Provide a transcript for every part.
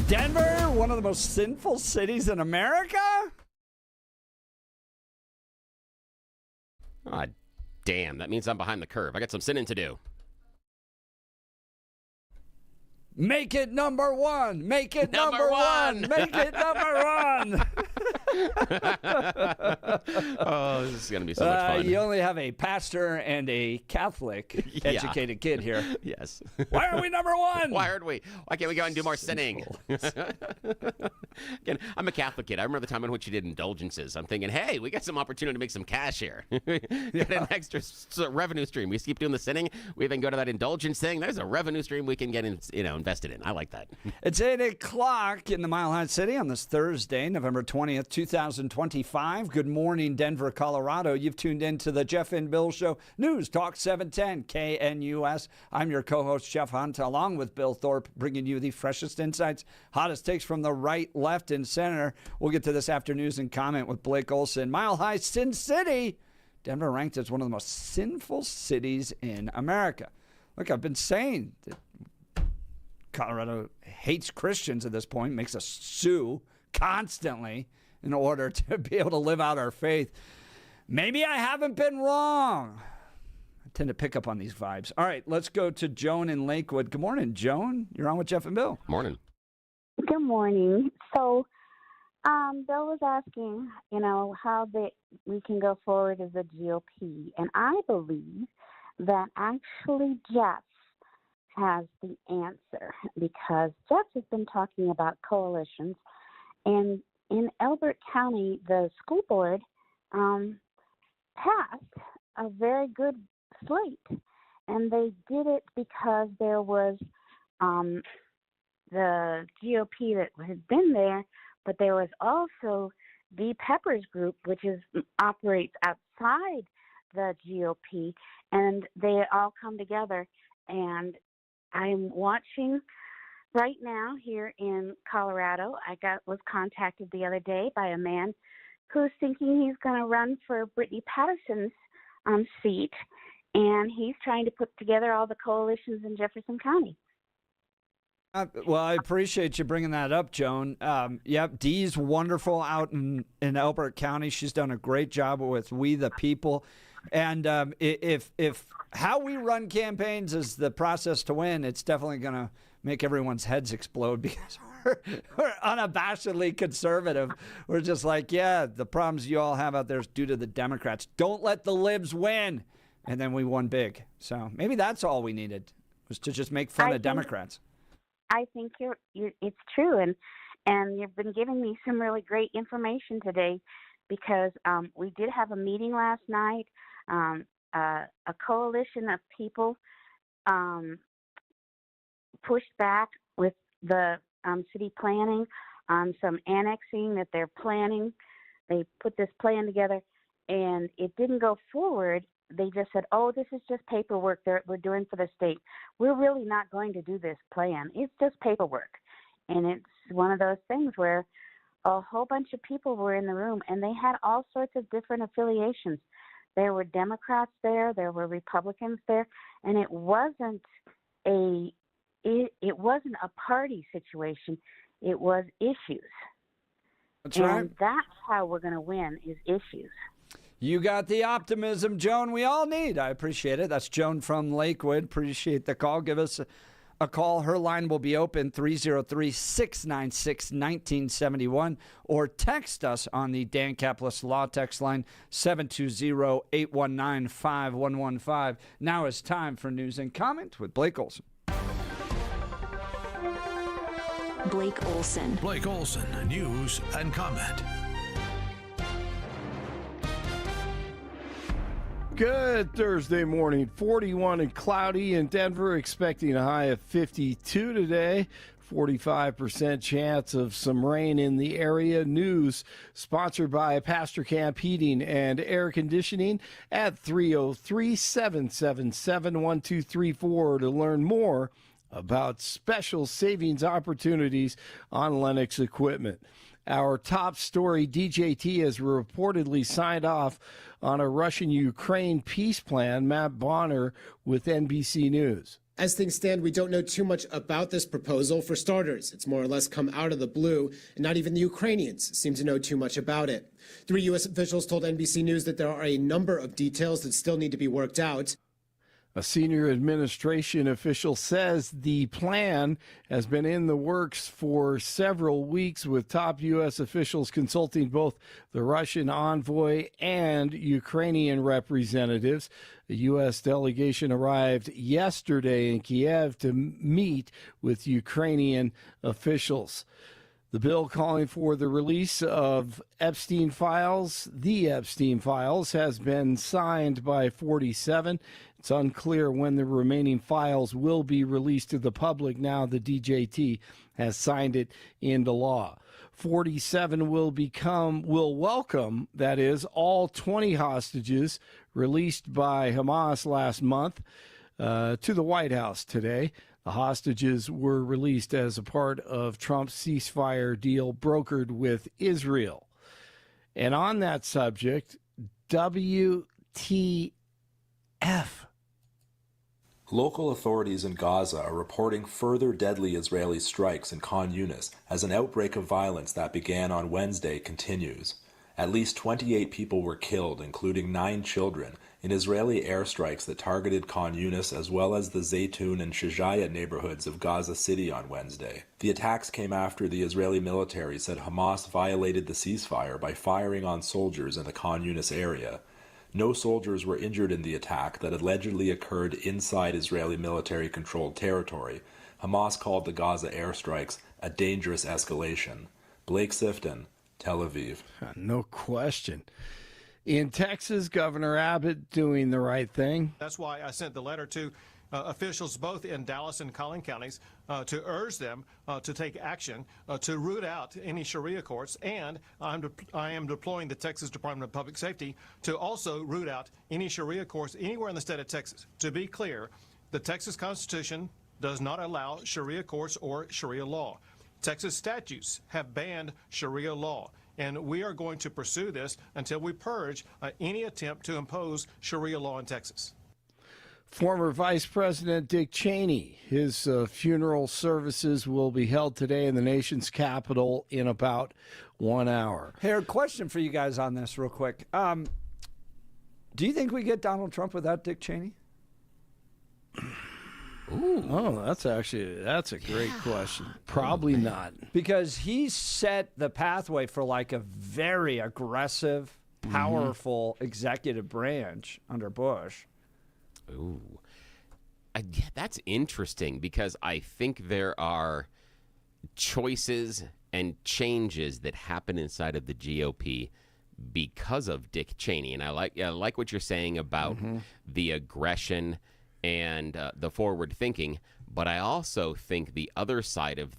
Denver, one of the most sinful cities in America? Ah, damn. That means I'm behind the curve. I got some sinning to do. Make it number one. Make it number one. Make it number one. Oh, this is going to be so much fun. You only have a pastor and a Catholic educated kid here. Yes. Why are we number one? Why aren't we? Why can't we go and do more sinning? Again, I'm a Catholic kid. I remember the time in which you did indulgences. I'm thinking, hey, we got some opportunity to make some cash here. Get an extra revenue stream. We keep doing the sinning. We even go to that indulgence thing. There's a revenue stream we can get invested in. I like that. It's 8 o'clock in the Mile High City on this Thursday, November 20th, 2025. Good morning, Denver, Colorado. You've tuned in to the Jeff and Bill Show. News Talk 710 KNUS. I'm your co-host, Jeff Hunt, along with Bill Thorpe, bringing you the freshest insights, hottest takes from the right, left, and center. We'll get to this after news and comment with Blake Olson. Mile High Sin City. Denver ranked as one of the most sinful cities in America. Look, I've been saying that Colorado hates Christians at this point, makes us sue constantly in order to be able to live out our faith. Maybe I haven't been wrong. I tend to pick up on these vibes. All right, let's go to Joan in Lakewood. Good morning, Joan. You're on with Jeff and Bill. Morning. Good morning. So, Bill was asking, how we can go forward as a GOP. And I believe that actually Jeff has the answer, because Jeff has been talking about coalitions, and in Elbert County, the school board passed a very good slate, and they did it because there was the GOP that had been there, but there was also the Peppers group, which operates outside the GOP, and they all come together. And I'm watching right now here in Colorado. I was contacted the other day by a man who's thinking he's going to run for Brittany Patterson's seat, and he's trying to put together all the coalitions in Jefferson County. Well, I appreciate you bringing that up, Joan. Yep, Dee's wonderful out in Elbert County. She's done a great job with We the People. And if how we run campaigns is the process to win, it's definitely going to make everyone's heads explode, because we're unabashedly conservative. We're just like, yeah, the problems you all have out there is due to the Democrats. Don't let the libs win. And then we won big. So maybe that's all we needed, was to just make fun of Democrats. I think it's true, and you've been giving me some really great information today, because we did have a meeting last night. A coalition of people pushed back with the city planning on some annexing that they're planning. They put this plan together, and it didn't go forward. They just said, oh, this is just paperwork we're doing for the state. We're really not going to do this plan. It's just paperwork. And it's one of those things where a whole bunch of people were in the room, and they had all sorts of different affiliations. There were Democrats there, there were Republicans there, and it wasn't a party situation. It was issues. That's right. And that's how we're going to win, is issues. You got the optimism, Joan, we all need. I appreciate it. That's Joan from Lakewood. Appreciate the call. Give us a call. Her line will be open, 303-696-1971, or text us on the Dan Caplis Law text line, 720-819-5115. Now it's time for news and comment with Blake Olson. Blake Olson. Blake Olson, news and comment. Good Thursday morning, 41 and cloudy in Denver, expecting a high of 52 today. 45% chance of some rain in the area. News sponsored by Pastor Camp Heating and Air Conditioning at 303-777-1234 to learn more about special savings opportunities on Lennox equipment. Our top story, DJT has reportedly signed off on a Russian-Ukraine peace plan. Matt Bonner with NBC News. As things stand, we don't know too much about this proposal. For starters, it's more or less come out of the blue, and not even the Ukrainians seem to know too much about it. 3 U.S. officials told NBC News that there are a number of details that still need to be worked out. A senior administration official says the plan has been in the works for several weeks, with top U.S. officials consulting both the Russian envoy and Ukrainian representatives. The U.S. delegation arrived yesterday in Kiev to meet with Ukrainian officials. The bill calling for the release of the Epstein files, has been signed by 47. It's unclear when the remaining files will be released to the public now the DJT has signed it into law. 47 will welcome, that is, all 20 hostages released by Hamas last month to the White House today. The hostages were released as a part of Trump's ceasefire deal brokered with Israel. And on that subject, WTF. Local authorities in Gaza are reporting further deadly Israeli strikes in Khan Yunis as an outbreak of violence that began on Wednesday continues. At least 28 people were killed, including 9 children, in Israeli airstrikes that targeted Khan Yunis as well as the Zaytun and Shijaya neighborhoods of Gaza City on Wednesday. The attacks came after the Israeli military said Hamas violated the ceasefire by firing on soldiers in the Khan Yunis area. No soldiers were injured in the attack that allegedly occurred inside Israeli military-controlled territory. Hamas called the Gaza airstrikes a dangerous escalation. Blake Sifton, Tel Aviv. No question. In Texas, Governor Abbott doing the right thing. That's why I sent the letter to officials both in Dallas and Collin counties to urge them to take action to root out any Sharia courts, and I am deploying the Texas Department of Public Safety to also root out any Sharia courts anywhere in the state of Texas. To be clear, the Texas Constitution does not allow Sharia courts or Sharia law. Texas statutes have banned Sharia law, and we are going to pursue this until we purge any attempt to impose Sharia law in Texas. Former Vice President Dick Cheney, his funeral services will be held today in the nation's capital in about 1 hour. Hey, a question for you guys on this real quick. Do you think we get Donald Trump without Dick Cheney? Ooh. Oh, that's a great question. Probably not. Because he set the pathway for like a very aggressive, powerful executive branch under Bush. Ooh. That's interesting because I think there are choices and changes that happen inside of the GOP because of Dick Cheney. And I like what you're saying about the aggression and the forward thinking, but I also think the other side of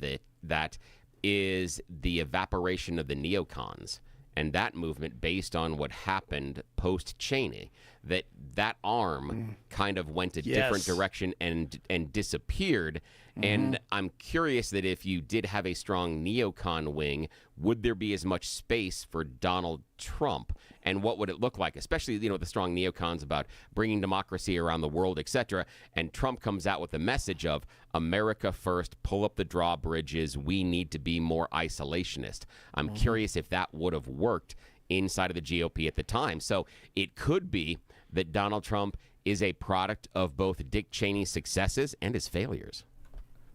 that is the evaporation of the neocons and that movement based on what happened post Cheney, that arm kind of went a different direction and disappeared. And I'm curious that if you did have a strong neocon wing, would there be as much space for Donald Trump? And what would it look like, especially, the strong neocons about bringing democracy around the world, etc. And Trump comes out with the message of America first, pull up the drawbridges, we need to be more isolationist. I'm curious if that would have worked inside of the GOP at the time. So it could be that Donald Trump is a product of both Dick Cheney's successes and his failures.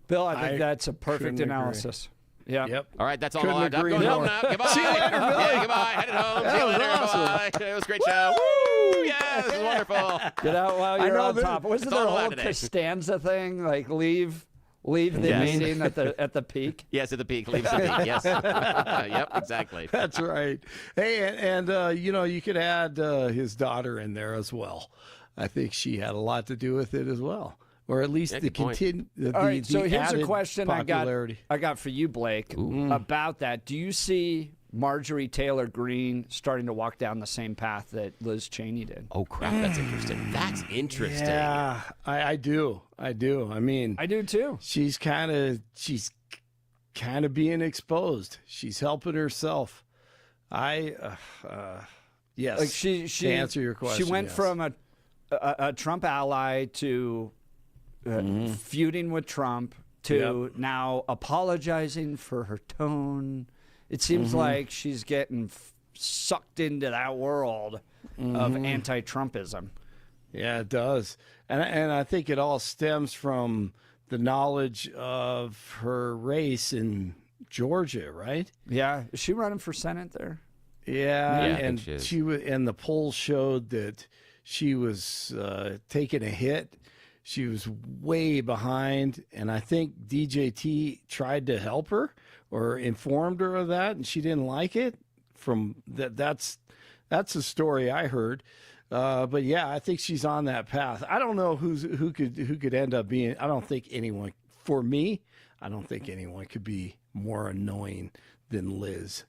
Bill, I think that's a perfect analysis. Yeah. Yep. All right, that's all. Couldn't I'm agree going more. home now. Goodbye. See you later, Bill. Yeah, goodbye. Headed home. See you later. Awesome. Bye. It was a great show. Woo! Yeah, this is wonderful. Get out while you're on top. Wasn't there a whole Costanza thing? Like leave the meeting at the peak? Yes, at the peak. Leave the peak. Yes. Yep, exactly. That's right. Hey, and you could add his daughter in there as well. I think she had a lot to do with it as well. Or at least the continue. All right, so here's a question I popularity. got for you, Blake, about that. Do you see Marjorie Taylor Greene starting to walk down the same path that Liz Cheney did? Oh, crap, that's interesting. That's interesting. Yeah, I do. I mean, I do too. She's kind of being exposed. She's helping herself. Yes. Like she to answer your question, she went from a Trump ally to feuding with Trump to now apologizing for her tone. It seems like she's getting sucked into that world of anti-Trumpism. Yeah, it does. And I think it all stems from the knowledge of her race in Georgia, right? Yeah. Is she running for Senate there? Yeah, and she was, and the polls showed that she was taking a hit. She was way behind, and I think DJT tried to help her or informed her of that, and she didn't like it. That's the story I heard. But yeah, I think she's on that path. I don't know who could end up being. I don't think anyone. For me, I don't think anyone could be more annoying than Liz.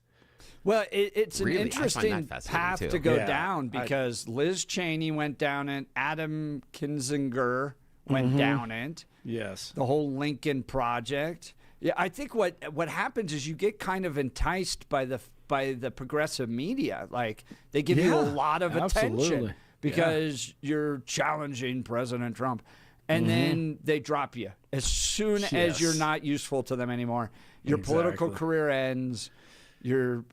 Well, it's an Really? interesting path too. to go down because Liz Cheney went down it, Adam Kinzinger went down it. Yes. The whole Lincoln Project. Yeah, I think what happens is you get kind of enticed by the progressive media. Like they give you a lot of attention because you're challenging President Trump. And then they drop you as soon as you're not useful to them anymore. Your political career ends. There's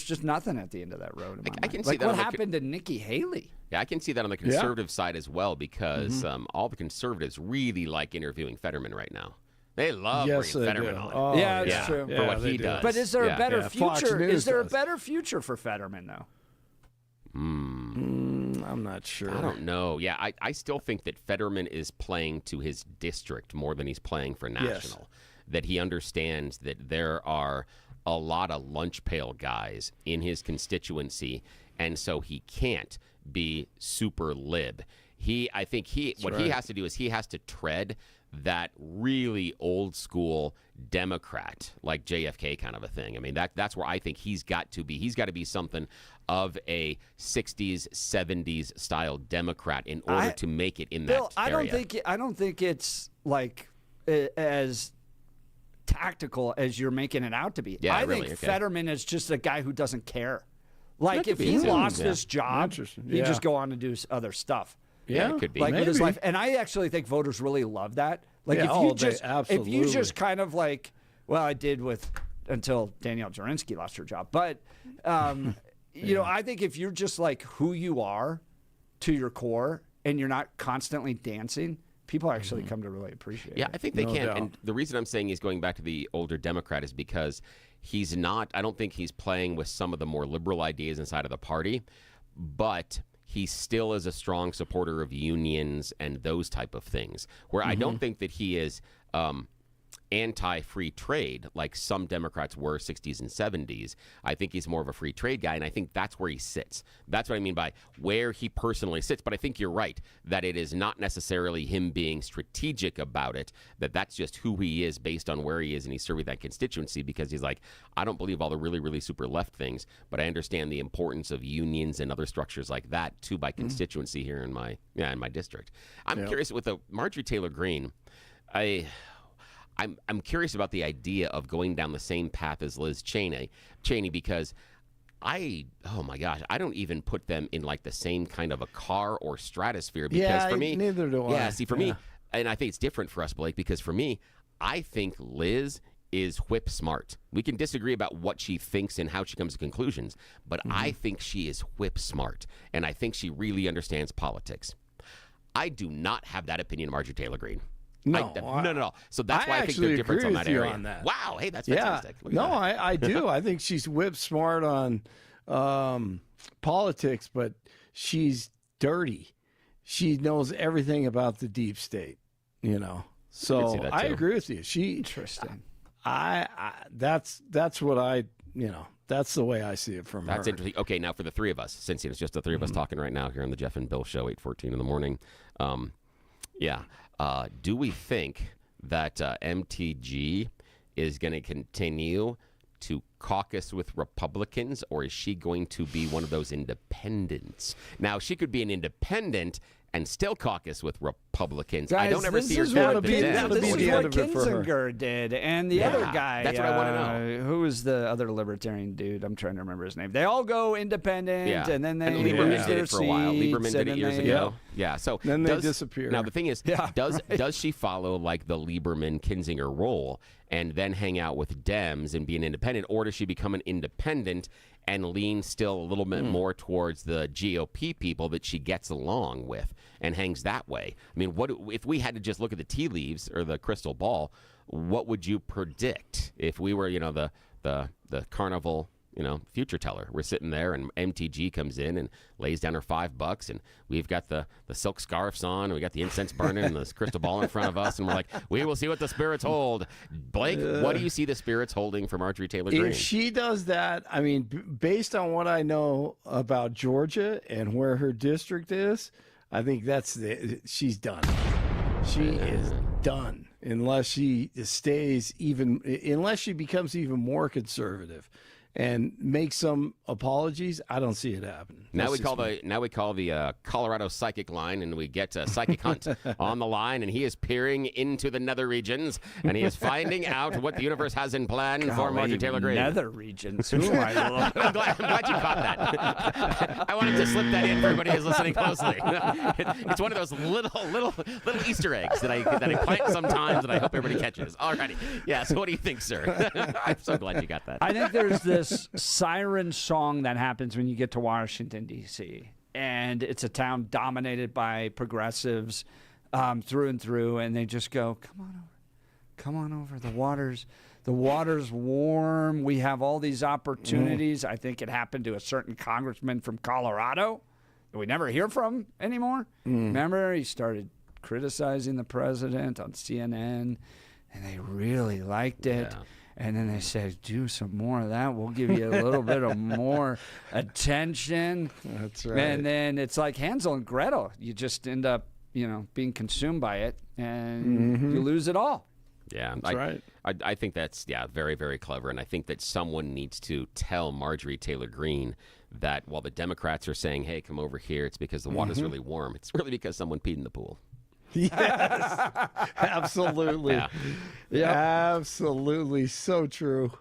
just nothing at the end of that road. I can see that. What happened to Nikki Haley? Yeah, I can see that on the conservative side as well because all the conservatives really like interviewing Fetterman right now. They love bringing Fetterman on. Oh, it's true. For what he does. But is there a better future? Is there a does. better future for Fetterman, though? I'm not sure. I don't know. Yeah, I still think that Fetterman is playing to his district more than he's playing for national. Yes. That he understands that there are a lot of lunch pail guys in his constituency, and so he can't be super lib. I think he has to do is he has to tread that really old school Democrat, like JFK kind of a thing. I mean, that's where I think he's got to be. He's got to be something of a 60s, 70s style Democrat in order to make it in Bill, that area. I don't think it's like as tactical as you're making it out to be. Yeah, I really, think Fetterman is just a guy who doesn't care. Like if he lost his job, he'd just go on to do other stuff. Yeah, it could be. Like with his life. And I actually think voters really love that. Like if you just kind of like, well, I did until Danielle Jurinsky lost her job. But I think if you're just like who you are to your core and you're not constantly dancing, people actually come to really appreciate it. Yeah, I think they can. doubt. And the reason I'm saying he's going back to the older Democrat is because he's not, I don't think he's playing with some of the more liberal ideas inside of the party, but he still is a strong supporter of unions and those type of things, where I don't think that he is anti-free trade like some Democrats were 60s and 70s. I think he's more of a free trade guy, and I think that's where he sits. That's what I mean by where he personally sits. But I think you're right that it is not necessarily him being strategic about it, that's just who he is based on where he is, and he's serving that constituency because he's like, I don't believe all the really, really super left things, but I understand the importance of unions and other structures like that to my constituency here in my district. I'm curious with the Marjorie Taylor Greene, I'm curious about the idea of going down the same path as Liz Cheney because oh my gosh, I don't even put them in like the same kind of a car or stratosphere because for me, neither do I. Yeah, see, for me, and I think it's different for us, Blake, because for me, I think Liz is whip smart. We can disagree about what she thinks and how she comes to conclusions, but I think she is whip smart, and I think she really understands politics. I do not have that opinion of Marjorie Taylor Greene. No. So that's why I think there's a difference on that area. On that. Wow, hey, that's fantastic. Yeah. No, I do. I think she's whip smart on politics, but she's dirty. She knows everything about the deep state, So I agree with you. Interesting. That's what that's the way I see it from her. That's interesting. Okay, now for the three of us, since it's just the three of us talking right now here on the Jeff and Bill Show, 8:14 in the morning. Do we think that MTG is going to continue to caucus with Republicans, or is she going to be one of those independents? Now, she could be an independent and still caucus with Republicans. Guys, I don't ever this see her is join what the This Dems. is what Kinzinger did, and the other guy. That's what I want to know. Who was the other libertarian dude? I'm trying to remember his name. They all go independent, and then they Lieberman lose did their it for a while. Lieberman seats, did it and years then ago. Yeah. So then they disappear. Now the thing is, does she follow like the Lieberman Kinzinger role and then hang out with Dems and be an independent, or does she become an independent and lean still a little bit more towards the GOP people that she gets along with and hangs that way? I mean, what if we had to just look at the tea leaves or the crystal ball? What would you predict if we were, the carnival, future teller? We're sitting there and MTG comes in and lays down her $5, and we've got the silk scarves on, and we got the incense burning and this crystal ball in front of us, and we're like, we will see what the spirits hold. Blake, what do you see the spirits holding for Marjorie Taylor Greene? If she does that, I mean, based on what I know about Georgia and where her district is, I think she's done. She is done unless she unless she becomes even more conservative and make some apologies. I don't see it happening. Now we call the Colorado psychic line, and we get Psychic Hunt on the line, and he is peering into the nether regions, and he is finding out what the universe has in plan for Marjorie Taylor Greene. Nether regions. Who am I? I'm glad you caught that. I wanted to slip that in for everybody who's listening closely. It's one of those little Easter eggs that I plant sometimes, and I hope everybody catches. Alrighty, yeah. So what do you think, sir? I'm so glad you got that. I think there's this siren song that happens when you get to Washington, D.C., and it's a town dominated by progressives through and through, and they just go, come on over. The water's warm. We have all these opportunities. I think it happened to a certain congressman from Colorado that we never hear from anymore. Remember, he started criticizing the president on CNN, and they really liked it. Yeah. And then they said, do some more of that. We'll give you a little bit of more attention. That's right. And then it's like Hansel and Gretel. You just end up, being consumed by it, and you lose it all. Yeah, that's right. I think that's, very, very clever. And I think that someone needs to tell Marjorie Taylor Greene that while the Democrats are saying, hey, come over here, it's because the water's really warm. It's really because someone peed in the pool. Yes, absolutely. Yeah. Absolutely. So true.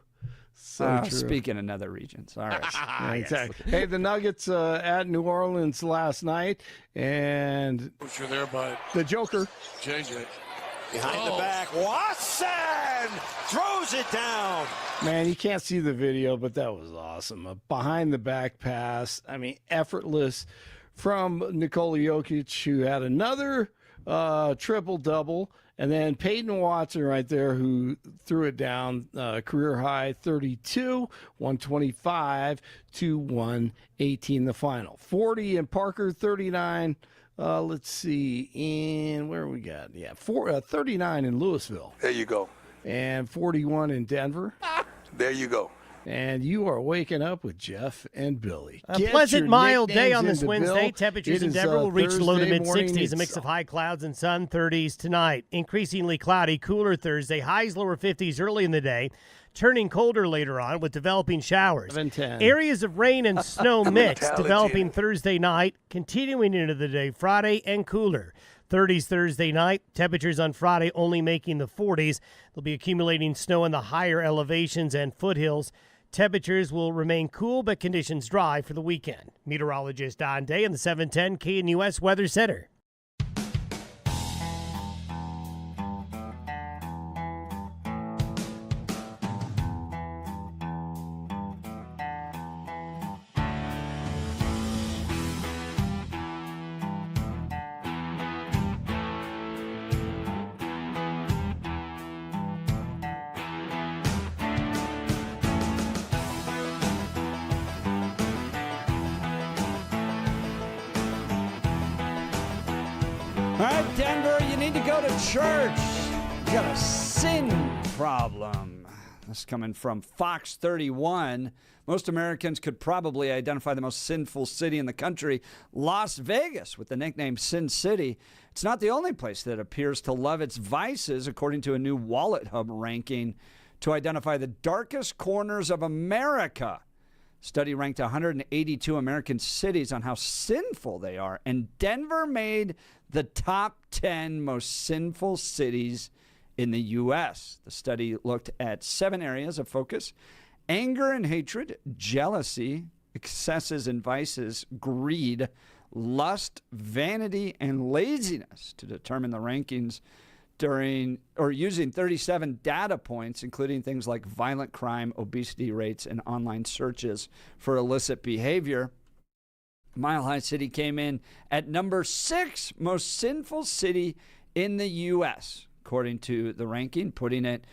So true. Speaking of nether regions. All right. Yeah, exactly. Hey, the Nuggets at New Orleans last night, and Sure there, but the Joker. Change it. Behind the back, Watson throws it down. Man, you can't see the video, but that was awesome. A behind the back pass. I mean, effortless from Nikola Jokic, who had another triple-double, and then Peyton Watson right there, who threw it down, career high 32, 125 to 118 the final. 40 in Parker, 39. Let's see, in where we got? 39 in Louisville. There you go. And 41 in Denver. There you go. And you are waking up with Jeff and Billy. A Get pleasant, your mild day nicknames on this into Wednesday. Bill. Temperatures It in is, Denver will reach low to Thursday morning. mid-60s, a mix of high clouds and sun, 30s tonight. Increasingly cloudy, cooler Thursday. Highs lower 50s early in the day. Turning colder later on with developing showers. 7-10. Areas of rain and snow mix developing Thursday night, continuing into the day Friday, and cooler. 30s Thursday night. Temperatures on Friday only making the 40s. There'll be accumulating snow in the higher elevations and foothills. Temperatures will remain cool, but conditions dry for the weekend. Meteorologist Don Day in the 710 KNUS Weather Center. All right, Denver, you need to go to church. You got a sin problem. This is coming from Fox 31. Most Americans could probably identify the most sinful city in the country, Las Vegas, with the nickname Sin City. It's not the only place that appears to love its vices, according to a new WalletHub ranking to identify the darkest corners of America. Study ranked 182 American cities on how sinful they are, and Denver made the top 10 most sinful cities in the U.S. The study looked at 7 areas of focus: anger and hatred, jealousy, excesses and vices, greed, lust, vanity, and laziness to determine the rankings using 37 data points, including things like violent crime, obesity rates, and online searches for illicit behavior. Mile High City came in at number 6 most sinful city in the U.S., according to the ranking, putting it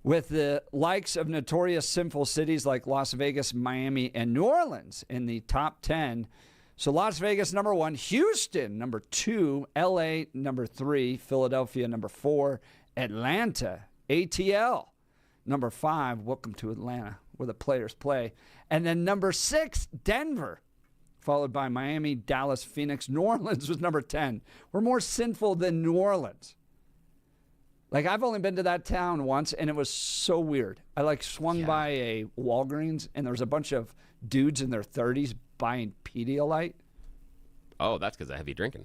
with the likes of notorious sinful cities like Las Vegas, Miami, and New Orleans in the top 10. So Las Vegas, number 1, Houston, number 2, L.A., number 3, Philadelphia, number 4, Atlanta, ATL, number 5, welcome to Atlanta, where the players play, and then number 6, Denver, followed by Miami, Dallas, Phoenix. New Orleans was number 10. We're more sinful than New Orleans. Like, I've only been to that town once, and it was so weird. I, swung by a Walgreens, and there was a bunch of dudes in their 30s buying Pedialyte. Oh, that's because of heavy drinking.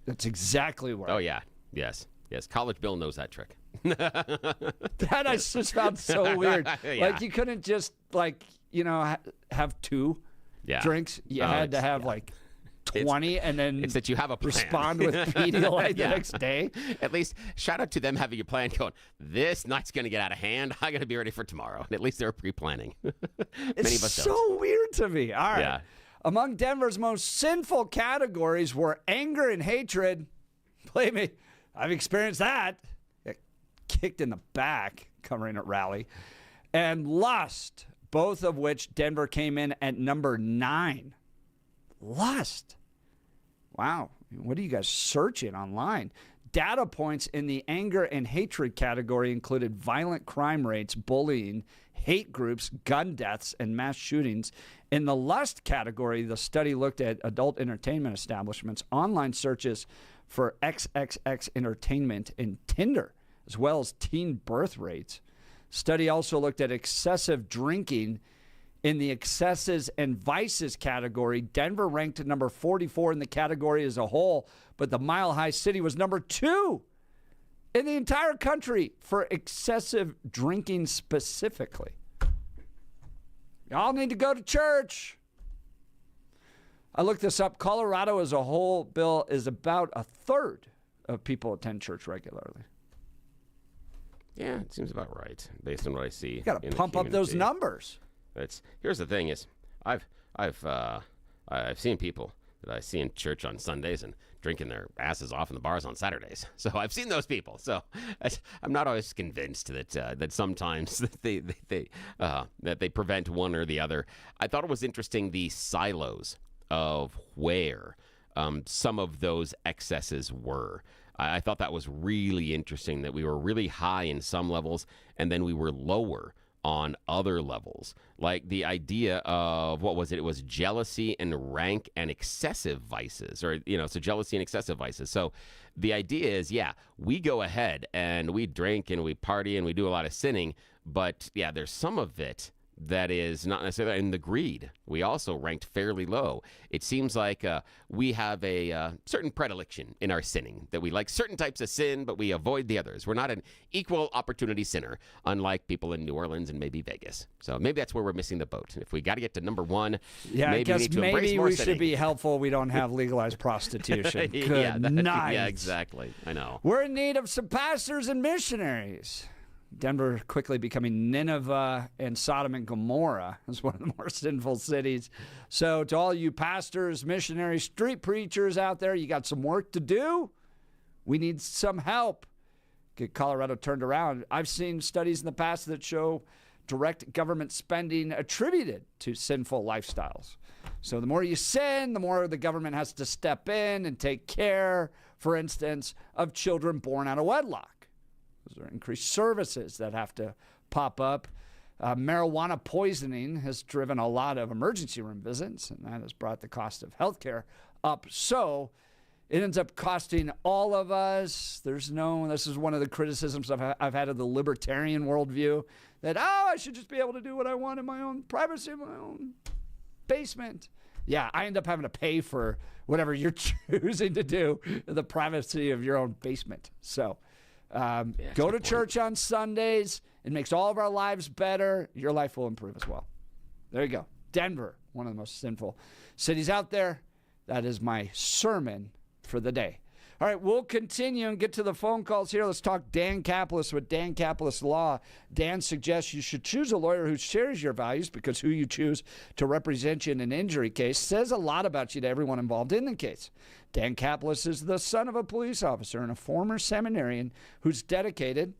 That's exactly what. Oh, yeah. Yes. College Bill knows that trick. That I just found so weird. Yeah. Like, you couldn't just, have 2 drinks. You had to have, 20 and then it's that you have a plan. Respond with Pedialyte the next day. At least shout out to them having a plan going, this night's going to get out of hand. I got to be ready for tomorrow. And at least they're pre-planning. It's so weird to me. All right. Yeah. Among Denver's most sinful categories were anger and hatred. Believe me, I've experienced that. Got kicked in the back covering a rally. And lust, both of which Denver came in at number 9. Lust. Wow. What are you guys searching online? Data points in the anger and hatred category included violent crime rates, bullying, hate groups, gun deaths, and mass shootings. In the lust category, the study looked at adult entertainment establishments, online searches for XXX entertainment, and Tinder, as well as teen birth rates. Study also looked at excessive drinking. In the excesses and vices category, Denver ranked at number 44 in the category as a whole, but the Mile High City was number 2 in the entire country for excessive drinking specifically. Y'all need to go to church. I looked this up. Colorado as a whole, Bill, is about a third of people attend church regularly. Yeah, it seems about right, based on what I see. You got to pump up those numbers. Here's the thing: is I've seen people that I see in church on Sundays and drinking their asses off in the bars on Saturdays. So I've seen those people. So I'm not always convinced that sometimes that they prevent one or the other. I thought it was interesting the silos of where some of those excesses were. I thought that was really interesting, that we were really high in some levels and then we were lower on other levels. Like the idea of, what was it? It was jealousy and rank and excessive vices, or, so jealousy and excessive vices. So the idea is, we go ahead and we drink and we party and we do a lot of sinning, but there's some of it that is not necessarily in the greed. We also ranked fairly low. It seems like we have a certain predilection in our sinning, that we like certain types of sin, but we avoid the others. We're not an equal opportunity sinner, unlike people in New Orleans and maybe Vegas. So maybe that's where we're missing the boat. If we got to get to number 1, I guess we need to embrace more we sinning. should be helpful. We don't have legalized prostitution. Good night. Yeah, exactly. I know. We're in need of some pastors and missionaries. Denver quickly becoming Nineveh and Sodom and Gomorrah as one of the more sinful cities. So to all you pastors, missionaries, street preachers out there, you got some work to do. We need some help. Get Colorado turned around. I've seen studies in the past that show direct government spending attributed to sinful lifestyles. So the more you sin, the more the government has to step in and take care, for instance, of children born out of wedlock. Those are increased services that have to pop up. Marijuana poisoning has driven a lot of emergency room visits, and that has brought the cost of healthcare up. So it ends up costing all of us. This is one of the criticisms I've had of the libertarian worldview, that, I should just be able to do what I want in my own privacy, in my own basement. Yeah, I end up having to pay for whatever you're choosing to do in the privacy of your own basement. So go to church on Sundays. It makes all of our lives better. Your life will improve as well. There you go. Denver, one of the most sinful cities out there. That is my sermon for the day. All right, we'll continue and get to the phone calls here. Let's talk Dan Caplis with Dan Caplis Law. Dan suggests you should choose a lawyer who shares your values because who you choose to represent you in an injury case says a lot about you to everyone involved in the case. Dan Caplis is the son of a police officer and a former seminarian who's dedicated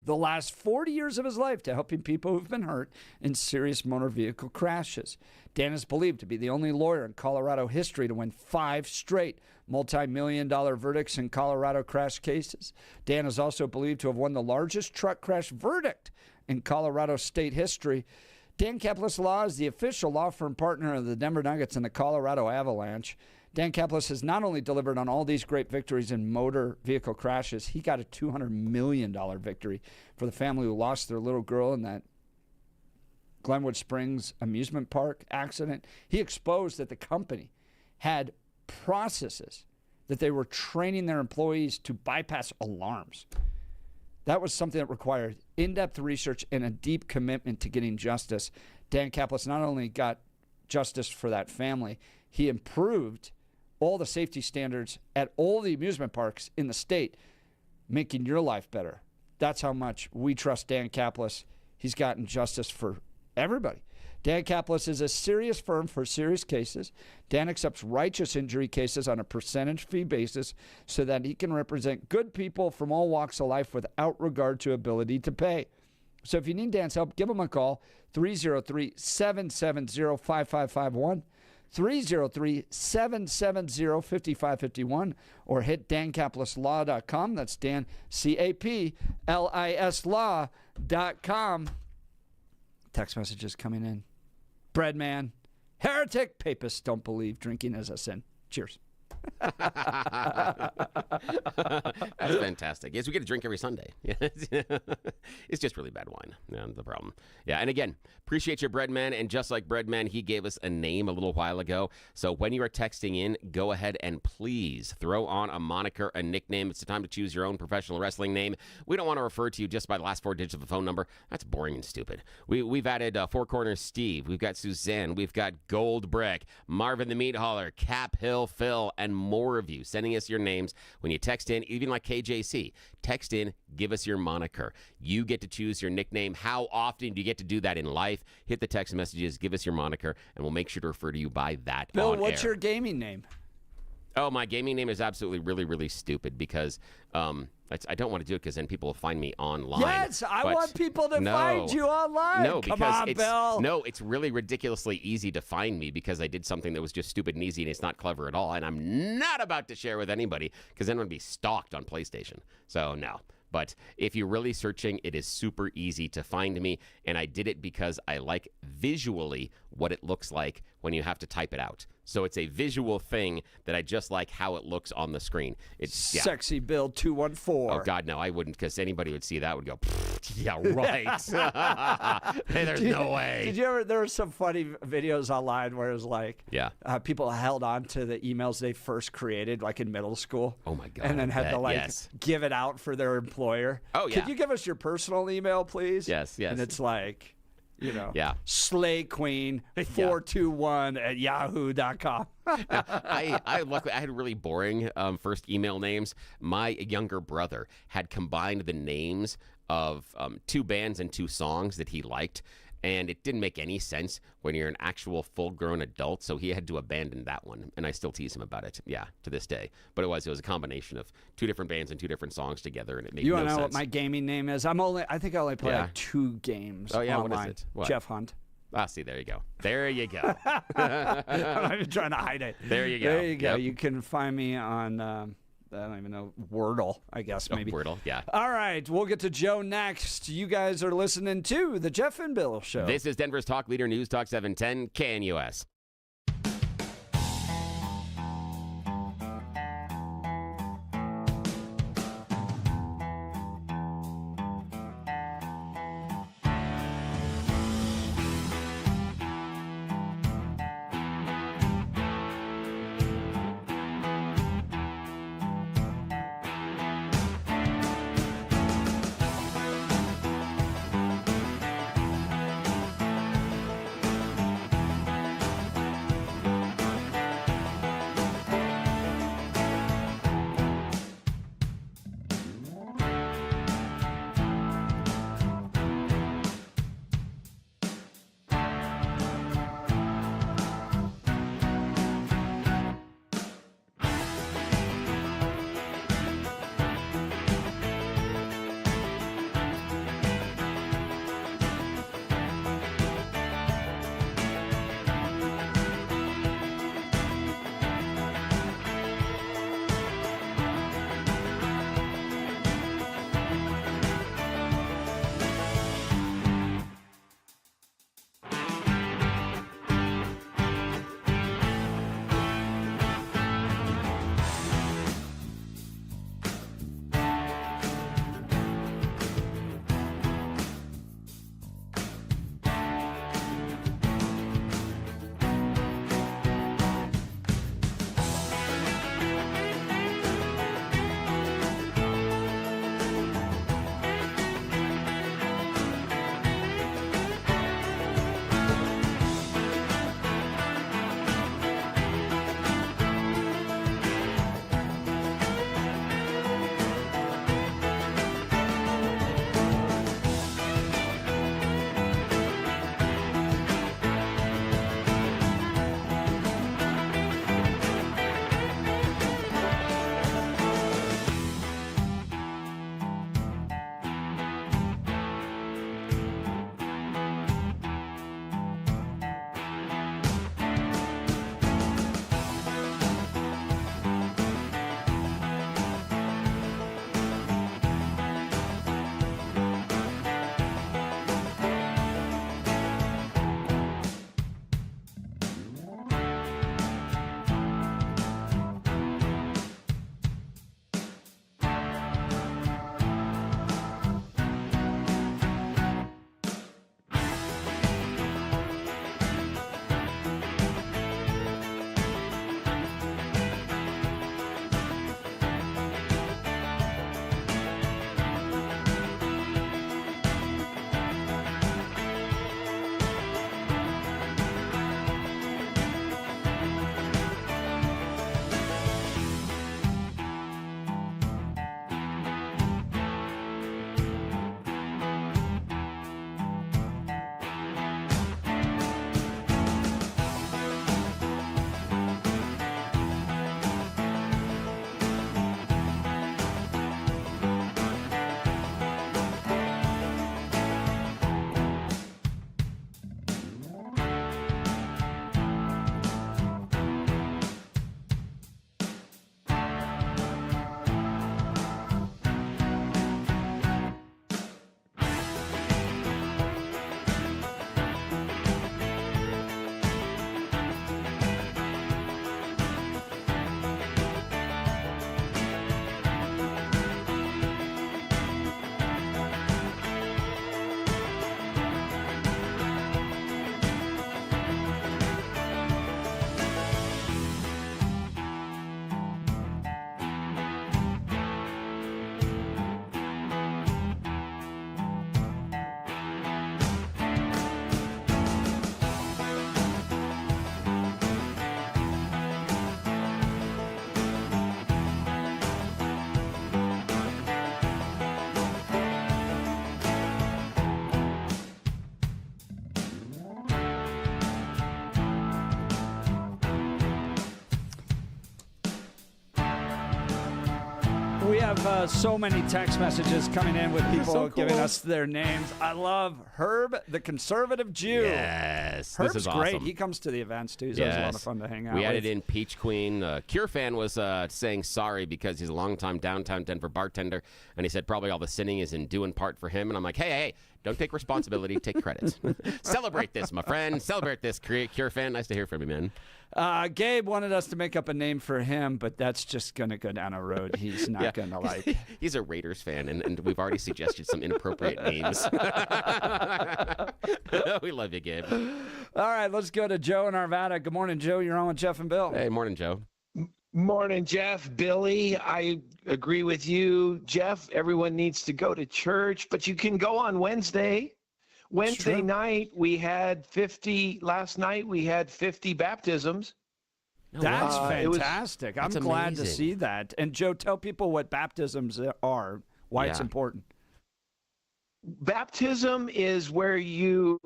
the last 40 years of his life to helping people who've been hurt in serious motor vehicle crashes. Dan is believed to be the only lawyer in Colorado history to win 5 straight multi-million-dollar verdicts in Colorado crash cases. Dan is also believed to have won the largest truck crash verdict in Colorado state history. Dan Caplis Law is the official law firm partner of the Denver Nuggets and the Colorado Avalanche. Dan Caplis has not only delivered on all these great victories in motor vehicle crashes, he got a $200 million victory for the family who lost their little girl in that Glenwood Springs amusement park accident. He exposed that the company had processes that they were training their employees to bypass alarms. That was something that required in-depth research and a deep commitment to getting justice. Dan Caplis not only got justice for that family, he improved all the safety standards at all the amusement parks in the state, making your life better. That's how much we trust Dan Caplis. He's gotten justice for everybody. Dan Caplis is a serious firm for serious cases. Dan accepts righteous injury cases on a percentage fee basis so that he can represent good people from all walks of life without regard to ability to pay. So if you need Dan's help, give him a call, 303-770-5551. 303-770-5551 or hit dancaplisLaw.com. That's Dan, C-A-P-L-I-S Law.com. Text messages coming in. Breadman, heretic, papists don't believe drinking is a sin. Cheers. That's fantastic. Yes, we get to drink every Sunday. It's just really bad wine. Yeah, the problem. Yeah, and again, appreciate your Breadman. And just like Breadman, he gave us a name a little while ago. So when you are texting in, go ahead and please throw on a moniker, a nickname. It's the time to choose your own professional wrestling name. We don't want to refer to you just by the last 4 digits of the phone number. That's boring and stupid. We've added Four Corners Steve. We've got Suzanne. We've got Gold Brick, Marvin the Meat Hauler, Cap Hill Phil, and more of you sending us your names when you text in, even like KJC. Text in, give us your moniker. You get to choose your nickname. How often do you get to do that in life? Hit the text messages, give us your moniker, and we'll make sure to refer to you by that. Bill, what's your gaming name? Oh, my gaming name is absolutely really, really stupid because I don't want to do it because then people will find me online. Yes, I want people to find you online. No, Come because on, Bill. No, it's really ridiculously easy to find me because I did something that was just stupid and easy and it's not clever at all. And I'm not about to share with anybody because then I'm going to be stalked on PlayStation. So, no. But if you're really searching, it is super easy to find me. And I did it because I like visually what it looks like when you have to type it out. So it's a visual thing that I just like how it looks on the screen. It's Sexy Bill 214. Oh, God, no, I wouldn't, because anybody would see that would go, yeah, right. Hey, there's no way. Did you ever, there were some funny videos online where it was like, yeah, people held on to the emails they first created, like in middle school. Oh, my God. And then had to, give it out for their employer. Oh, yeah. Could you give us your personal email, please? Yes. And it's like, yeah, Slay Queen 421 at yahoo.com. Now, luckily I had really boring first email names. My younger brother had combined the names of 2 bands and 2 songs that he liked, and it didn't make any sense when you're an actual full-grown adult, so he had to abandon that one, and I still tease him about it, to this day. But it was a combination of 2 different bands and 2 different songs together, and it made no sense. You want to know what my gaming name is? I think I only play like 2 games online. What is it? What? Jeff Hunt. Ah, see, there you go. There you go. I'm not even trying to hide it. There you go. There you go. Yep. You can find me on, I don't even know, Wordle, I guess, maybe. Wordle, yeah. All right, we'll get to Joe next. You guys are listening to The Jeff and Bill Show. This is Denver's Talk Leader News Talk 710 KNUS. we have so many text messages coming in with people giving us their names. I love Herb, the conservative Jew. Yes, Herb's this is awesome. great. He comes to the events, too. So it's a lot of fun to hang out We with. added in Peach Queen. Cure fan was saying sorry because he's a longtime downtown Denver bartender, and he said probably all the sinning is in due in part for him. And I'm like, hey, don't take responsibility, take credit. Celebrate this, my friend. Celebrate this, Cure fan. Nice to hear from you, man. Gabe wanted us to make up a name for him, but that's just going to go down a road he's not going to like. He's a Raiders fan, and we've already suggested some inappropriate names. We love you, Gabe. All right, let's go to Joe in Arvada. Good morning, Joe. You're on with Jeff and Bill. Hey, morning, Joe. Morning, Jeff. Billy, I agree with you. Jeff, everyone needs to go to church, but you can go on Wednesday. Wednesday night, we had 50. Last night, we had 50 baptisms. That's fantastic. I'm that's glad to amazing. see that. And, Joe, tell people what baptisms are, why it's important. Baptism is where you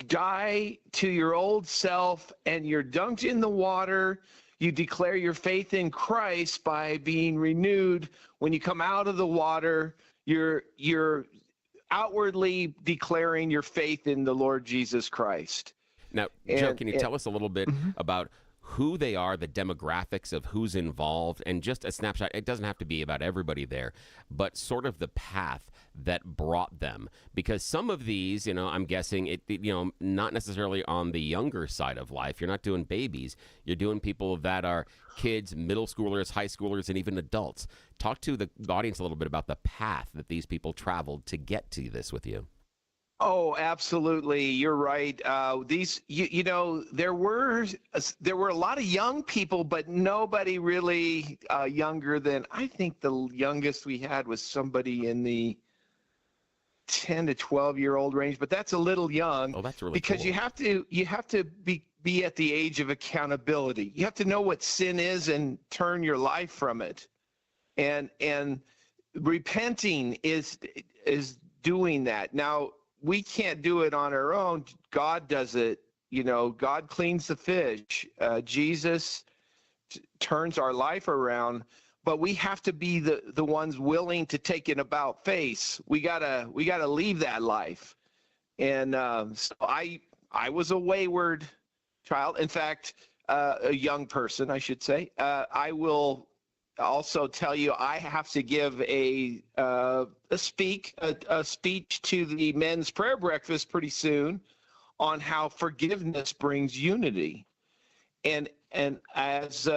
die to your old self and you're dunked in the water. You declare your faith in Christ by being renewed. When you come out of the water, you're outwardly declaring your faith in the Lord Jesus Christ. Now, Joe, can you tell us a little bit about who they are, the demographics of who's involved, and just a snapshot? It doesn't have to be about everybody there, but sort of the path that brought them. Because some of these, I'm guessing, not necessarily on the younger side of life. You're not doing babies. You're doing people that are kids, middle schoolers, high schoolers, and even adults. Talk to the audience a little bit about the path that these people traveled to get to this with you. Oh, absolutely. You're right. These, there were a lot of young people, but nobody really younger than, I think the youngest we had was somebody in the 10 to 12-year-old range, but that's a little young. Oh, that's really because cool. you have to be at the age of accountability. You have to know what sin is and turn your life from it. And repenting is doing that. Now, we can't do it on our own. God does it. God cleans the fish. Jesus turns our life around, but we have to be the ones willing to take an about face. We gotta leave that life. And so I was a wayward child. In fact, a young person, I should say. I will also tell you I have to give a speech to the men's prayer breakfast pretty soon on how forgiveness brings unity, and as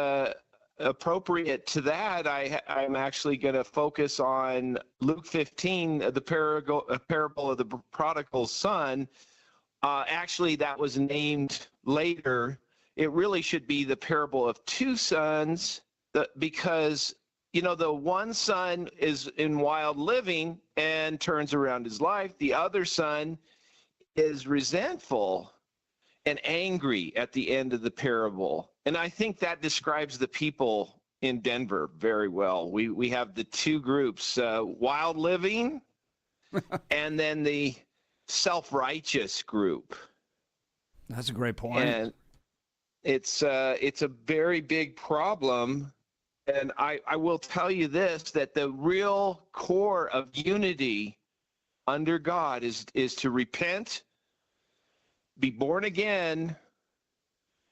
appropriate to that, I'm actually going to focus on Luke 15, the parable of the prodigal son. Actually, that was named later. It really should be the parable of two sons. Because, the one son is in wild living and turns around his life. The other son is resentful and angry at the end of the parable. And I think that describes the people in Denver very well. We have the two groups, wild living and then the self-righteous group. That's a great point. And it's a very big problem. And I will tell you this, that the real core of unity under God is to repent, be born again,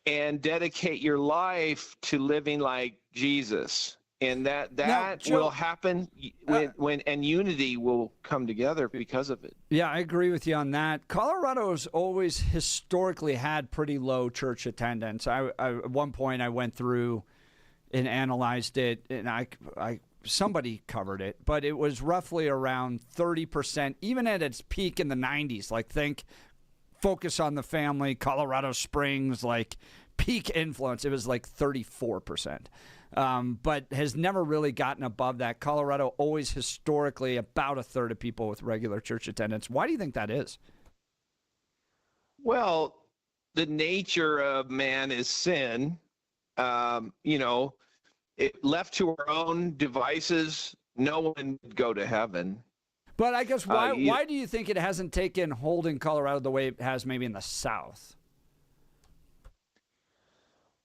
and dedicate your life to living like Jesus. And that will happen when unity will come together because of it. Yeah, I agree with you on that. Colorado's always historically had pretty low church attendance. At one point I went through and analyzed it, and somebody covered it, but it was roughly around 30%, even at its peak in the 90s. Like, think Focus on the Family, Colorado Springs, like peak influence. It was like 34%, but has never really gotten above that. Colorado always historically about a third of people with regular church attendance. Why do you think that is? Well, the nature of man is sin. Left to our own devices, no one would go to heaven. But I guess why do you think it hasn't taken hold in Colorado the way it has maybe in the South?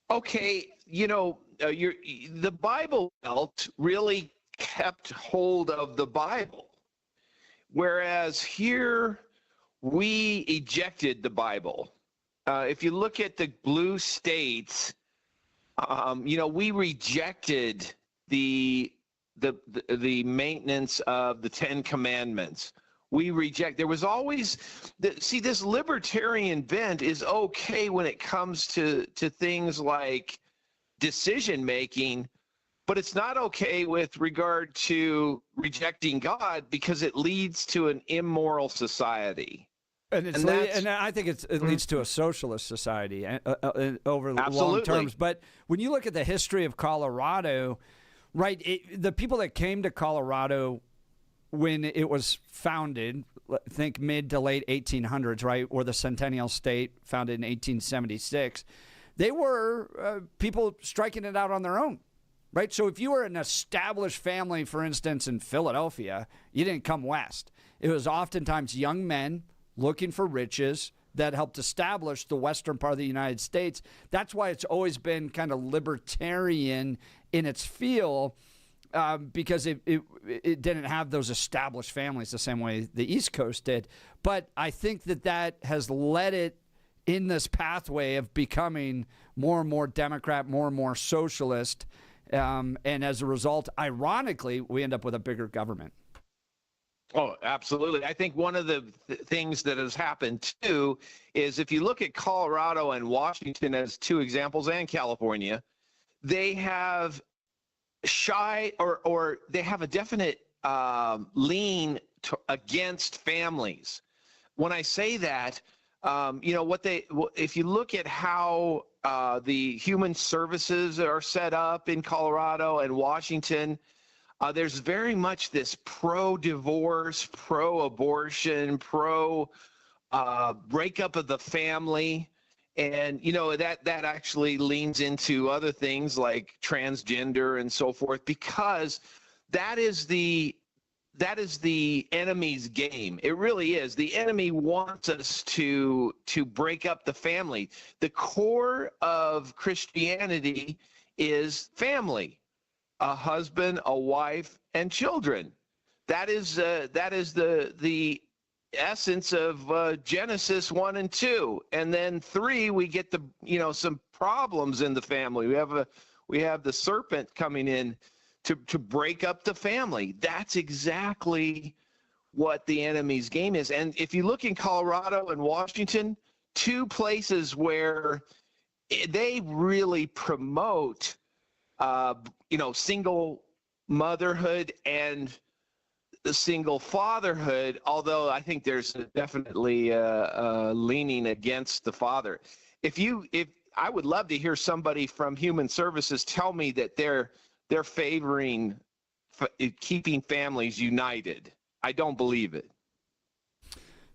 Okay, the Bible Belt really kept hold of the Bible. Whereas here, we ejected the Bible. If you look at the blue states, we rejected the maintenance of the Ten Commandments. There was always, this libertarian bent is okay when it comes to things like decision making, but it's not okay with regard to rejecting God because it leads to an immoral society. And I think it leads to a socialist society over long Absolutely. terms. But when you look at the history of Colorado, right, the people that came to Colorado when it was founded, think mid to late 1800s, right, or the Centennial State founded in 1876, they were people striking it out on their own. Right, so if you were an established family, for instance, in Philadelphia, you didn't come west. It was oftentimes young men looking for riches that helped establish the western part of the United States. That's why it's always been kind of libertarian in its feel, because it didn't have those established families the same way the East Coast did. But I think that has led it in this pathway of becoming more and more Democrat, more and more socialist. And as a result, ironically, we end up with a bigger government. Oh, absolutely. I think one of the things that has happened, too, is if you look at Colorado and Washington as two examples, and California, they have or they have a definite lean against families. When I say that, if you look at how the human services are set up in Colorado and Washington, there's very much this pro-divorce, pro-abortion, breakup of the family. And, that actually leans into other things like transgender and so forth, because that is the enemy's game. It really is. The enemy wants us to break up the family. The core of Christianity is family, a husband, a wife, and children. That is the essence of Genesis 1 and 2. And then 3, we get some problems in the family. We have the serpent coming in to break up the family. That's exactly what the enemy's game is. And if you look in Colorado and Washington, two places where they really promote, single motherhood and the single fatherhood, although I think there's definitely leaning against the father. If I would love to hear somebody from Human Services tell me that they're favoring keeping families united. I don't believe it.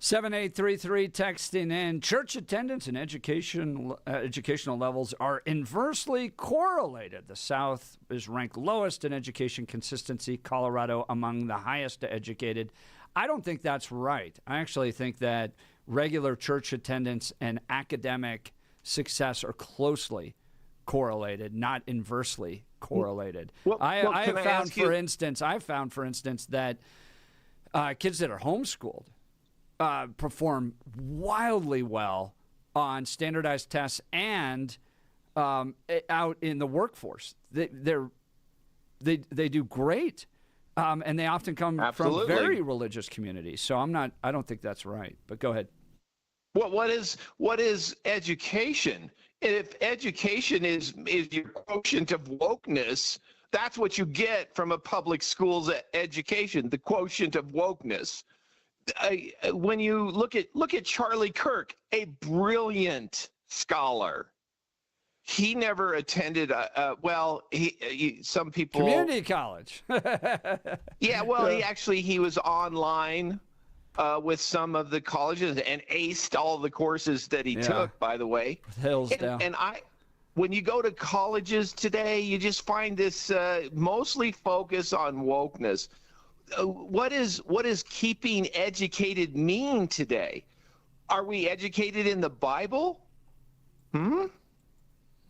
7833 texting in. Church attendance and educational levels are inversely correlated. The South is ranked lowest in education consistency. Colorado among the highest educated. I don't think that's right. I actually think that regular church attendance and academic success are correlated, not inversely correlated. I have found, for instance, that kids that are homeschooled perform wildly well on standardized tests and out in the workforce. They do great, and they often come from very religious communities. So I don't think that's right. But go ahead. What is education? If education is your quotient of wokeness, that's what you get from a public school's education, the quotient of wokeness. When you look at Charlie Kirk, a brilliant scholar, he never attended some people community college. Yeah, well, he was online with some of the colleges and aced all the courses that he took, by the way. Hills down. And when you go to colleges today, you just find this mostly focus on wokeness. What is keeping educated mean today? Are we educated in the Bible?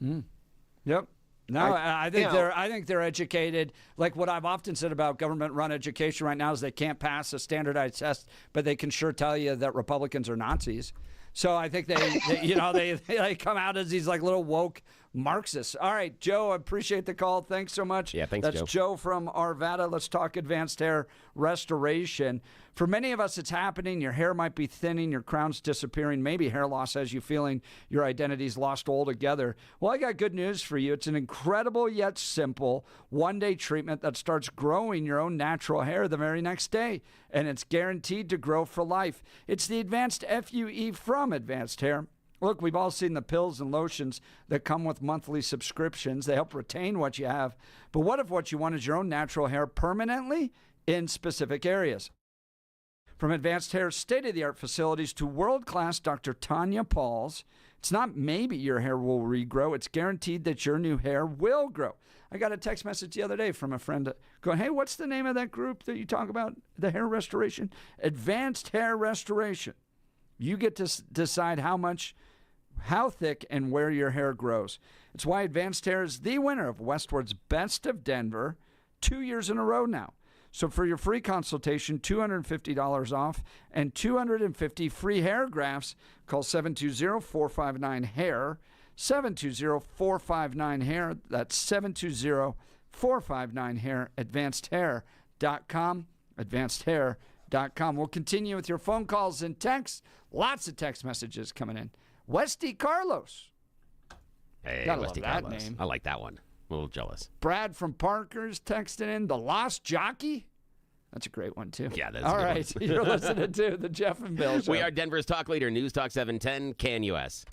Yep. No, I think they're educated. Like what I've often said about government-run education right now is they can't pass a standardized test, but they can sure tell you that Republicans are Nazis. So I think they come out as these like little woke Marxists. All right, Joe, I appreciate the call. Thanks so much. Yeah, thanks, That's Joe. Joe from Arvada. Let's talk advanced hair restoration. For many of us, it's happening. Your hair might be thinning, your crown's disappearing. Maybe hair loss has you feeling your identity's lost altogether. Well, I got good news for you. It's an incredible yet simple one-day treatment that starts growing your own natural hair the very next day, and it's guaranteed to grow for life. It's the Advanced FUE from Advanced Hair. Look, we've all seen the pills and lotions that come with monthly subscriptions. They help retain what you have. But what if what you want is your own natural hair permanently in specific areas? From Advanced Hair's state-of-the-art facilities to world-class Dr. Tanya Pauls, it's not maybe your hair will regrow. It's guaranteed that your new hair will grow. I got a text message the other day from a friend going, hey, what's the name of that group that you talk about, the hair restoration? Advanced Hair Restoration. You get to decide how thick and where your hair grows. It's why Advanced Hair is the winner of Westward's Best of Denver 2 years in a row now. So for your free consultation, $250 off and 250 free hair grafts, call 720-459-HAIR, 720-459-HAIR. That's 720-459-HAIR, advancedhair.com, advancedhair.com. We'll continue with your phone calls and texts. Lots of text messages coming in. Westy Carlos. Hey, Gotta Westy love that Carlos. name. I like that one. A little jealous. Brad from Parker's texting in. The Lost Jockey. That's a great one, too. Yeah, that's all a good right. one. You're listening to the Jeff and Bill Show. We are Denver's talk leader, News Talk 710, KNUS.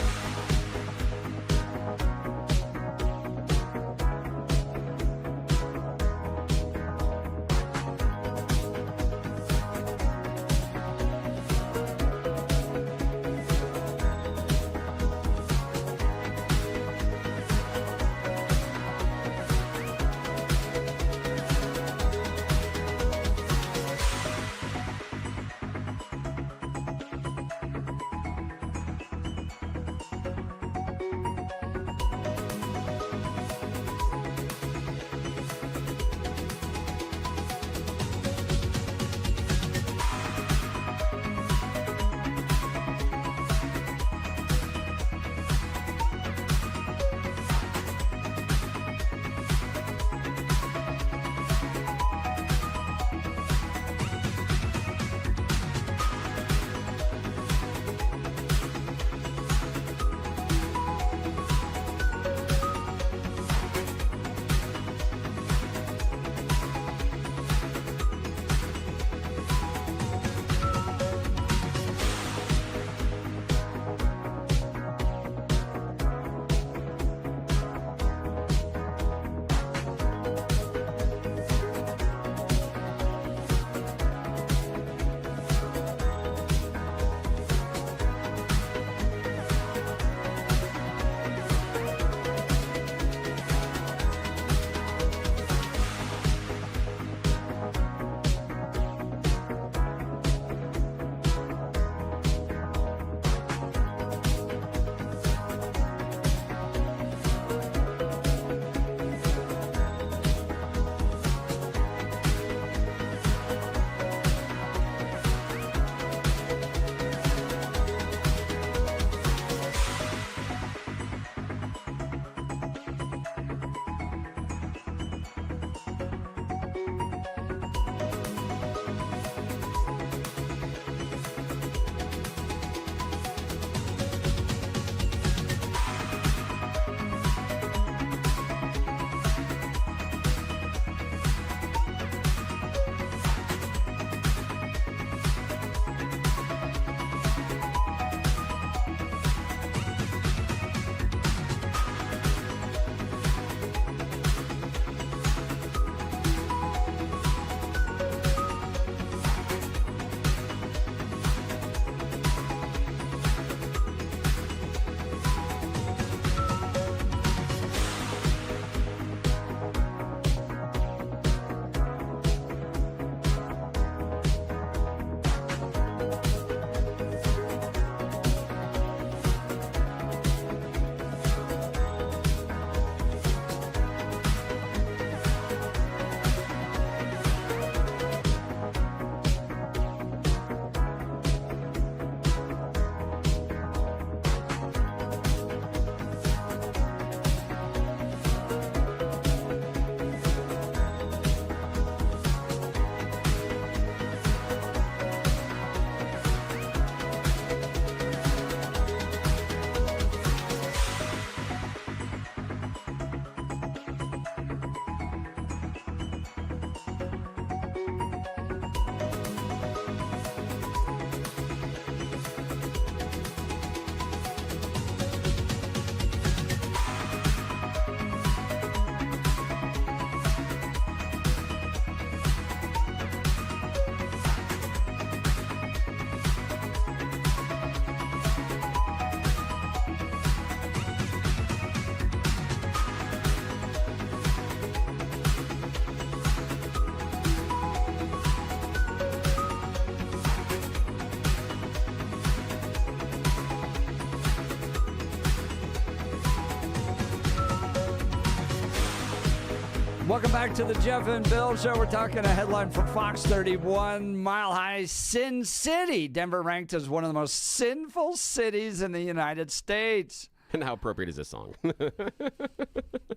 Welcome back to the Jeff and Bill Show. We're talking a headline from Fox 31. Mile High Sin City. Denver ranked as one of the most sinful cities in the United States. And how appropriate is this song?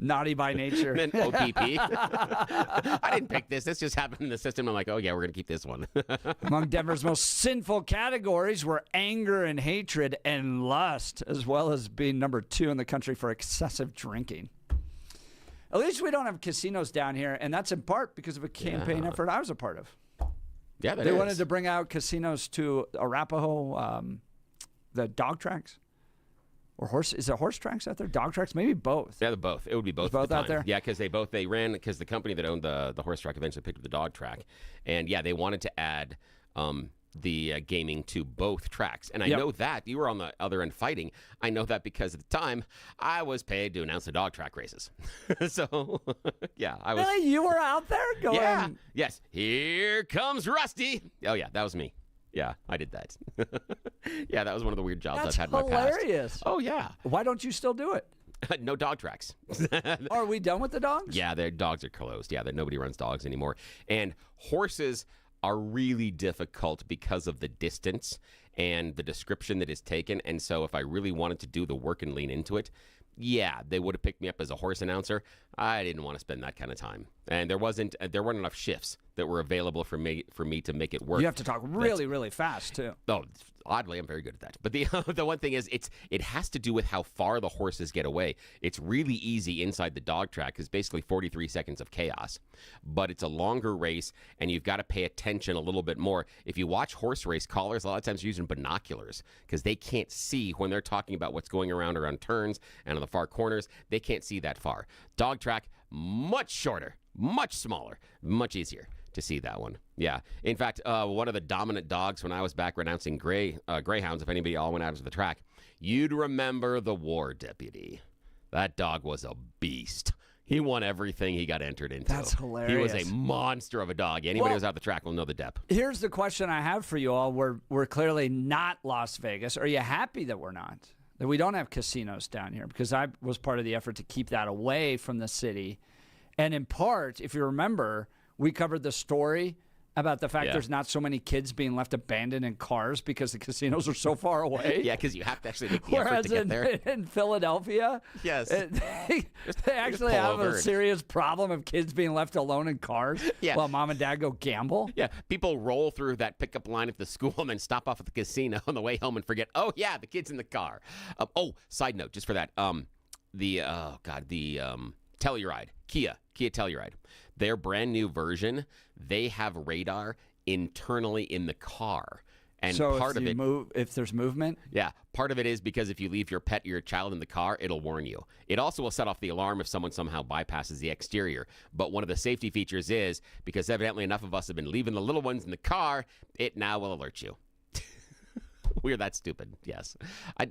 Naughty by nature. And OPP. I didn't pick this. This just happened in the system. I'm like, oh, yeah, we're going to keep this one. Among Denver's most sinful categories were anger and hatred and lust, as well as being number 2 in the country for excessive drinking. At least we don't have casinos down here, and that's in part because of a campaign effort I was a part of. Yeah, they wanted to bring out casinos to Arapahoe, the dog tracks. Or horse? Is it horse tracks out there? Dog tracks? Maybe both. Yeah, both. It would be both. Both out there. Yeah, because they ran because the company that owned the horse track eventually picked up the dog track, and yeah, they wanted to add the gaming to both tracks. And I know that you were on the other end fighting. I know that because at the time I was paid to announce the dog track races. So yeah, I was. Really, you were out there going? Yeah. Yes. Here comes Rusty. Oh yeah, that was me. Yeah, I did that. Yeah, that was one of the weird jobs I've had in my past. That's hilarious. Oh, yeah. Why don't you still do it? No dog tracks. Are we done with the dogs? Yeah, their dogs are closed. Yeah, nobody runs dogs anymore. And horses are really difficult because of the distance and the description that is taken. And so if I really wanted to do the work and lean into it, yeah, they would have picked me up as a horse announcer. I didn't want to spend that kind of time. And there weren't enough shifts that were available for me to make it work. You have to talk really fast, too. Oh, oddly, I'm very good at that. But the one thing is, it has to do with how far the horses get away. It's really easy inside the dog track. It's basically 43 seconds of chaos. But it's a longer race, and you've got to pay attention a little bit more. If you watch horse race callers, a lot of times using binoculars because they can't see when they're talking about what's going around turns and on the far corners. They can't see that far. Dog track, much shorter, much smaller, much easier to see that one. Yeah. In fact, one of the dominant dogs when I was back renouncing greyhounds, if anybody all went out to the track, you'd remember the war deputy. That dog was a beast. He won everything he got entered into. That's hilarious. He was a monster of a dog. Anybody who's out the track will know the dep. Here's the question I have for you all. We're clearly not Las Vegas. Are you happy that we're not? That we don't have casinos down here? Because I was part of the effort to keep that away from the city. And in part, if you remember, we covered the story about the fact there's not so many kids being left abandoned in cars because the casinos are so far away. Yeah, because you have to actually make the effort to get there. In Philadelphia, yes, they actually have a serious problem of kids being left alone in cars while mom and dad go gamble. Yeah, people roll through that pickup line at the school and then stop off at the casino on the way home and forget, oh, yeah, the kid's in the car. Side note, just for that, Telluride, Kia Telluride. Their brand new version, they have radar internally in the car. And so part of it, if there's movement? Yeah, part of it is because if you leave your pet or your child in the car, it'll warn you. It also will set off the alarm if someone somehow bypasses the exterior. But one of the safety features is, because evidently enough of us have been leaving the little ones in the car, it now will alert you. We're that stupid, yes.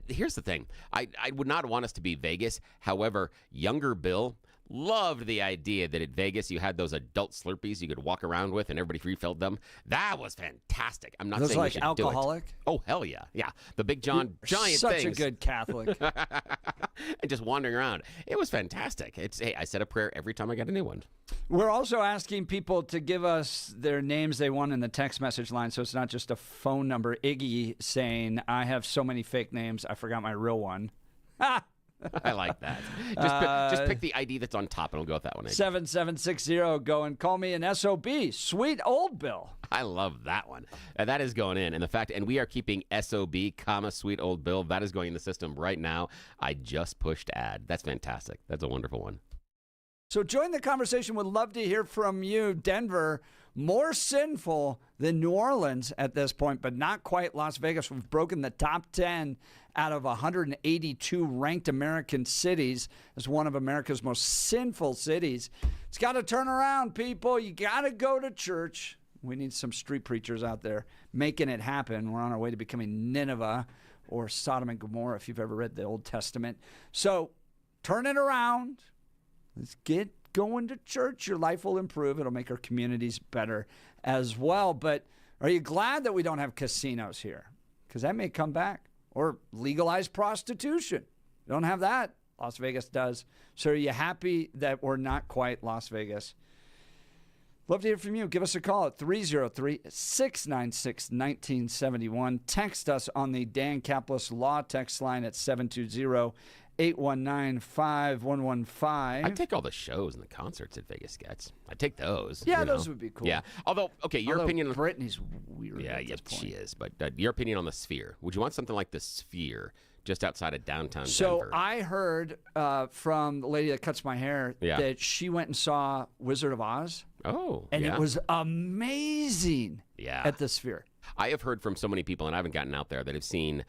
Here's the thing. I would not want us to be Vegas. However, younger Bill loved the idea that at Vegas you had those adult Slurpees you could walk around with and everybody refilled them. That was fantastic. I'm not saying we should alcoholic? do it. Oh, hell yeah. Yeah. The Big John giant such things. A good Catholic. And just wandering around. It was fantastic. Hey, I said a prayer every time I got a new one. We're also asking people to give us their names they want in the text message line, so it's not just a phone number. Iggy saying, I have so many fake names, I forgot my real one. I like that. Just pick the ID that's on top and we'll go with that one. 7760, go and call me an SOB. Sweet old Bill. I love that one. That is going in. And we are keeping SOB, sweet old Bill. That is going in the system right now. I just pushed add. That's fantastic. That's a wonderful one. So join the conversation. Would love to hear from you. Denver, more sinful than New Orleans at this point, but not quite Las Vegas. We've broken the top 10 out of 182 ranked American cities as one of America's most sinful cities. It's got to turn around, people. You got to go to church. We need some street preachers out there making it happen. We're on our way to becoming Nineveh or Sodom and Gomorrah, if you've ever read the Old Testament. So turn it around. Let's get going to church. Your life will improve. It'll make our communities better as well. But are you glad that we don't have casinos here? Because that may come back. Or legalized prostitution. We don't have that Las Vegas does. So are you happy that we're not quite Las Vegas? Love to hear from you. Give us a call at 303-696-1971. Text us on the Dan Caplis Law text line at 720-819-5115. I'd take all the shows and the concerts that Vegas gets. I'd take those. Yeah, those would be cool. Yeah. Although, okay, your opinion. Brittany's weird. Yeah, she is. But your opinion on the Sphere. Would you want something like the Sphere just outside of downtown Denver? So I heard from the lady that cuts my hair that she went and saw Wizard of Oz. Oh, and it was amazing at the Sphere. I have heard from so many people, and I haven't gotten out there, that have seen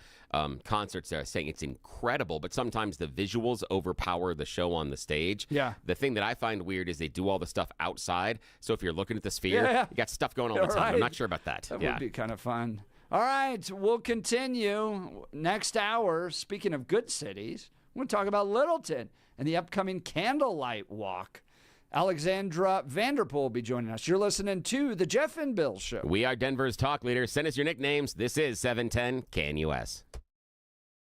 concerts that are saying it's incredible, but sometimes the visuals overpower the show on the stage. Yeah. The thing that I find weird is they do all the stuff outside. So if you're looking at the Sphere, you got stuff going all the time. Right. I'm not sure about that. That would be kind of fun. All right, we'll continue next hour. Speaking of good cities, we're going to talk about Littleton and the upcoming Candlelight Walk. Alexandra Vanderpool will be joining us. You're listening to The Jeff and Bill Show. We are Denver's talk leaders. Send us your nicknames. This is 710 KNUS.